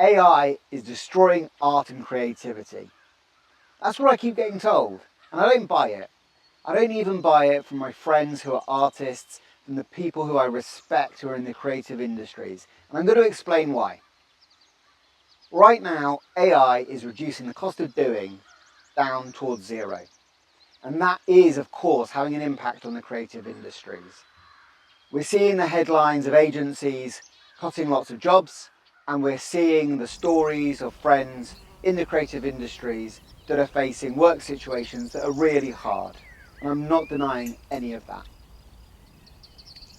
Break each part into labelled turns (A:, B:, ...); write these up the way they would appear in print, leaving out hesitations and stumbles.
A: AI is destroying art and creativity. That's what I keep getting told, and I don't buy it. I don't even buy it from my friends who are artists, from the people who I respect who are in the creative industries. And I'm going to explain why. Right now, AI is reducing the cost of doing down towards zero. And that is, of course, having an impact on the creative industries. We're seeing the headlines of agencies cutting lots of jobs, and we're seeing the stories of friends in the creative industries that are facing work situations that are really hard. And I'm not denying any of that.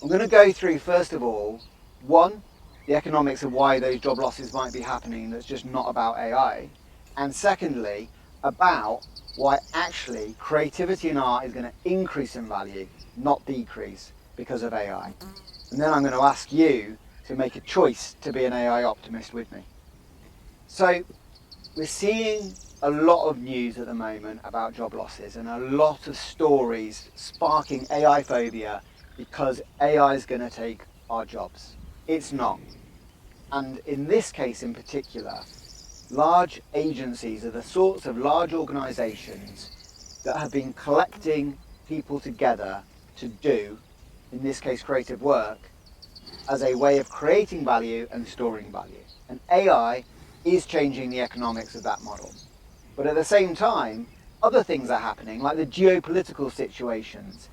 A: I'm going to go through, first of all, one, the economics of why those job losses might be happening that's just not about AI. And secondly, about why actually creativity in art is going to increase in value, not decrease, because of AI. And then I'm going to ask you to make a choice to be an AI optimist with me. So we're seeing a lot of news at the moment about job losses and a lot of stories sparking AI phobia because AI is going to take our jobs. It's not. And in this case in particular, large agencies are the sorts of large organisations that have been collecting people together to do, in this case, creative work, as a way of creating value and storing value. And AI is changing the economics of that model. But at the same time, other things are happening, like the geopolitical situations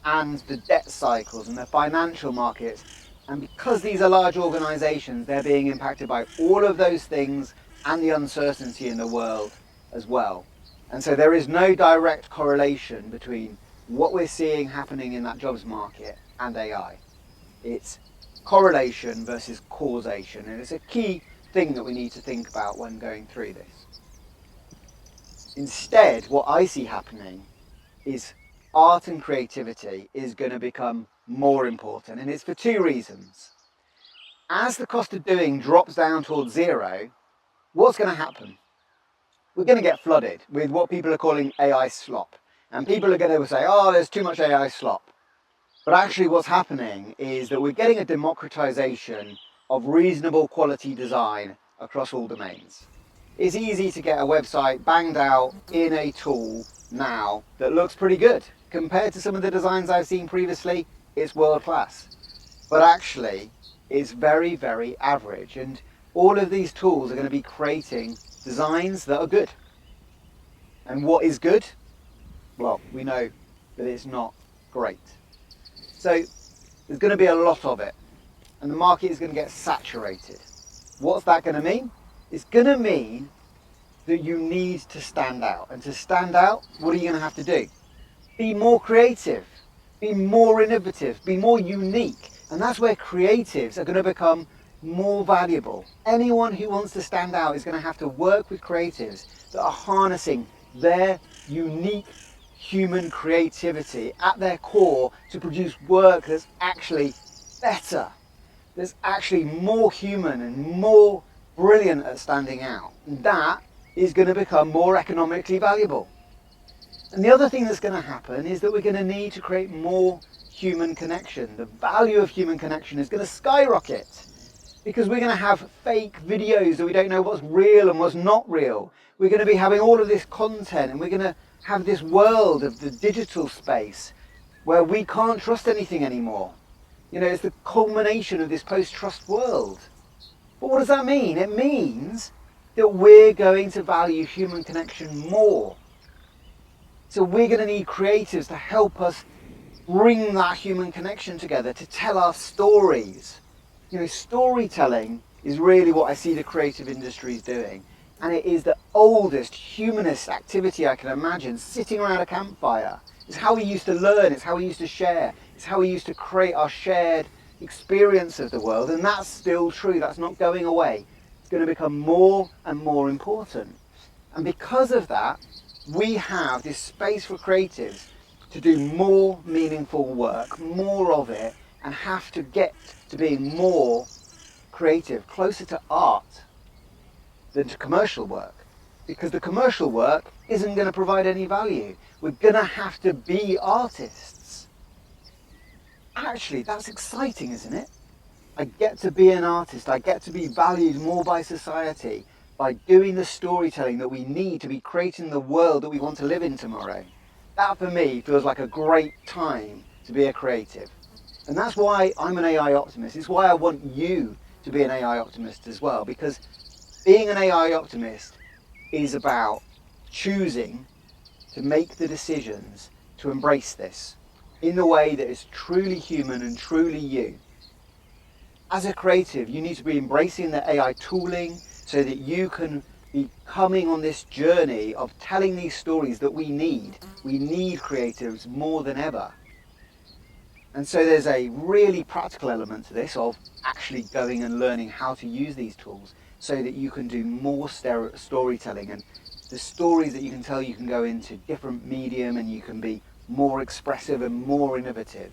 A: and the debt cycles and the financial markets. And because these are large organisations, they're being impacted by all of those things and the uncertainty in the world as well. And so there is no direct correlation between what we're seeing happening in that jobs market and AI. It's correlation versus causation, and it's a key thing that we need to think about when going through this. Instead, what I see happening is art and creativity is going to become more important, and it's for two reasons. As the cost of doing drops down towards zero, what's going to happen? We're going to get flooded with what people are calling AI slop. And people are going to say, oh, there's too much AI slop. But actually what's happening is that we're getting a democratization of reasonable quality design across all domains. It's easy to get a website banged out in a tool now that looks pretty good. Compared to some of the designs I've seen previously, it's world class. But actually, it's very, very average. And all of these tools are going to be creating designs that are good. And what is good? Well, we know that it's not great. So there's going to be a lot of it, and the market is going to get saturated. What's that going to mean? It's going to mean that you need to stand out. And to stand out, what are you going to have to do? Be more creative, be more innovative, be more unique. And that's where creatives are going to become more valuable. Anyone who wants to stand out is going to have to work with creatives that are harnessing their unique human creativity at their core to produce work that's actually better, that's actually more human and more brilliant at standing out. And that is going to become more economically valuable. And the other thing that's going to happen is that we're going to need to create more human connection. The value of human connection is going to skyrocket because we're going to have fake videos that we don't know what's real and what's not real. We're going to be having all of this content, and we're going to have this world of the digital space where we can't trust anything anymore. You know, it's the culmination of this post-trust world. But what does that mean? It means that we're going to value human connection more. So we're going to need creatives to help us bring that human connection together, to tell our stories. You know, storytelling is really what I see the creative industries doing. And it is the oldest humanist activity I can imagine, sitting around a campfire. It's how we used to learn, it's how we used to share, it's how we used to create our shared experience of the world. And that's still true, that's not going away. It's going to become more and more important. And because of that, we have this space for creatives to do more meaningful work, more of it, and have to get to being more creative, closer to art than to commercial work, because the commercial work isn't going to provide any value. We're going to have to be artists. Actually, that's exciting, isn't it? I get to be an artist. I get to be valued more by society by doing the storytelling that we need to be creating the world that we want to live in tomorrow. That for me feels like a great time to be a creative. And that's why I'm an AI optimist. It's why I want you to be an AI optimist as well, because being an AI optimist is about choosing to make the decisions to embrace this in the way that is truly human and truly you. As a creative, you need to be embracing the AI tooling so that you can be coming on this journey of telling these stories that we need. We need creatives more than ever. And so there's a really practical element to this of actually going and learning how to use these tools so that you can do more storytelling, and the stories that you can tell, you can go into different medium and you can be more expressive and more innovative.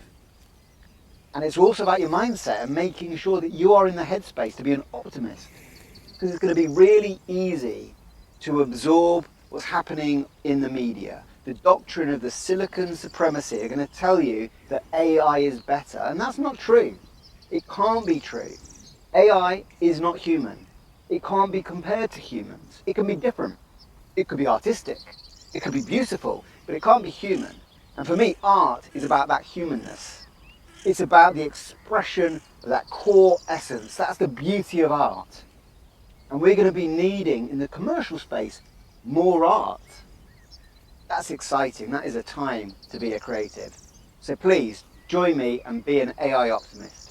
A: And it's also about your mindset and making sure that you are in the headspace to be an optimist, because it's going to be really easy to absorb what's happening in the media. The doctrine of the silicon supremacy are going to tell you that AI is better, and that's not true. It can't be true. AI is not human. It can't be compared to humans. It can be different. It could be artistic. It could be beautiful, but it can't be human. And for me, art is about that humanness. It's about the expression of that core essence. That's the beauty of art. And we're going to be needing, in the commercial space, more art. That's exciting. That is a time to be a creative. So please, join me and be an AI optimist.